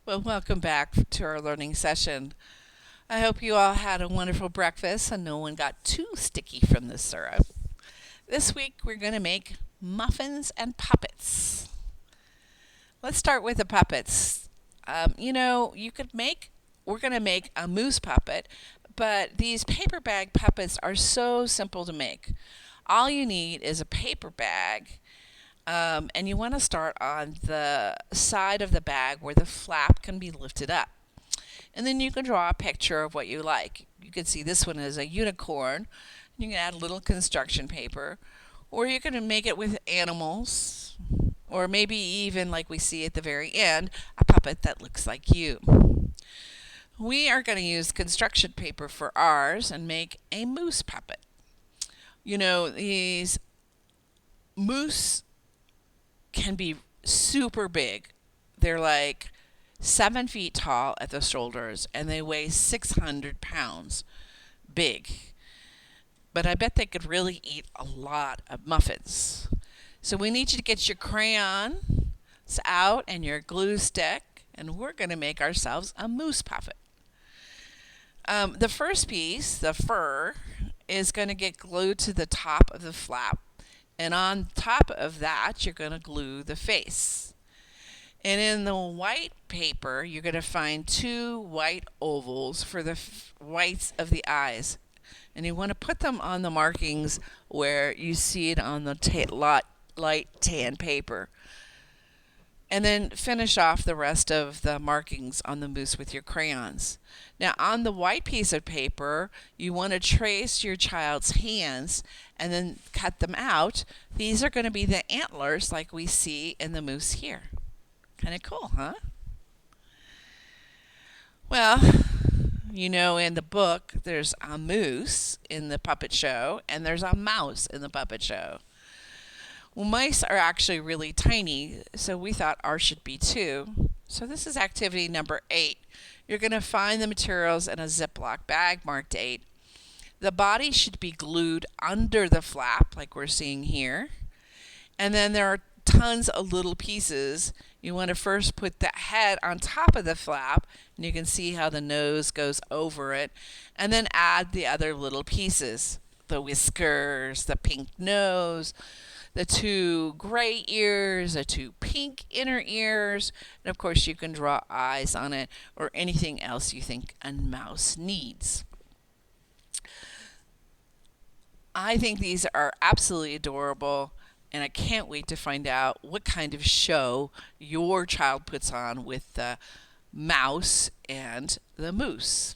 Well, welcome back to our learning session. I hope you all had a wonderful breakfast and no one got too sticky from the syrup. This week we're going to make muffins and puppets. Let's start with the puppets. We're going to make a moose puppet, but these paper bag puppets are so simple to make. All you need is a paper bag, and you want to start on the side of the bag where the flap can be lifted up. And then you can draw a picture of what you like. You can see this one is a unicorn. You can add a little construction paper, or you can make it with animals, or maybe even like we see at the very end, a puppet that looks like you. We are going to use construction paper for ours and make a moose puppet. These moose can be super big. They're like 7 feet tall at the shoulders and they weigh 600 pounds. Big. But I bet they could really eat a lot of muffins. So we need you to get your crayons out and your glue stick, and we're going to make ourselves a moose puppet. The first piece, the fur, is going to get glued to the top of the flap. And on top of that, you're going to glue the face. And in the white paper, you're going to find 2 white ovals for the whites of the eyes. And you want to put them on the markings where you see it on the light tan paper. And then finish off the rest of the markings on the moose with your crayons. Now on the white piece of paper, you want to trace your child's hands and then cut them out. These are going to be the antlers like we see in the moose here. Kind of cool, huh? Well, in the book, there's a moose in the puppet show and there's a mouse in the puppet show. Well, mice are actually really tiny, so we thought ours should be too. So this is activity number 8. You're going to find the materials in a Ziploc bag marked 8. The body should be glued under the flap, like we're seeing here. And then there are tons of little pieces. You want to first put the head on top of the flap, and you can see how the nose goes over it, and then add the other little pieces. The whiskers, the pink nose, the 2 gray ears, the 2 pink inner ears, and of course you can draw eyes on it or anything else you think a mouse needs. I think these are absolutely adorable, and I can't wait to find out what kind of show your child puts on with the mouse and the moose.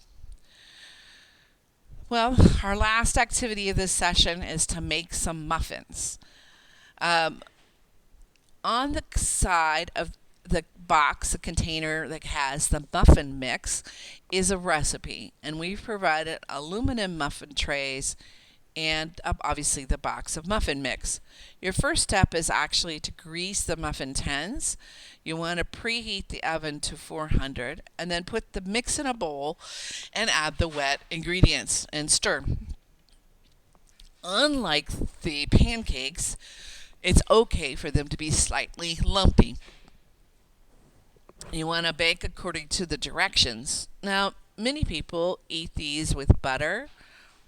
Well, our last activity of this session is to make some muffins. On the side of the box, the container that has the muffin mix, is a recipe, and we've provided aluminum muffin trays and obviously the box of muffin mix. Your first step is actually to grease the muffin tins. You want to preheat the oven to 400 and then put the mix in a bowl and add the wet ingredients and stir. Unlike the pancakes, it's okay for them to be slightly lumpy. You want to bake according to the directions. Now, many people eat these with butter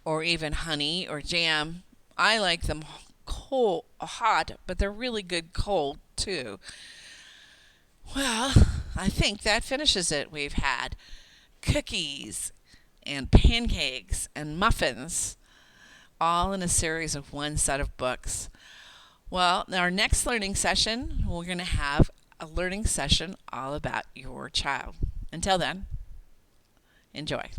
or even honey or jam. I like them cold, hot, but they're really good cold too. Well, I think that finishes it. We've had cookies and pancakes and muffins, all in a series of 1 set of books. Well, in our next learning session, we're going to have a learning session all about your child. Until then, enjoy.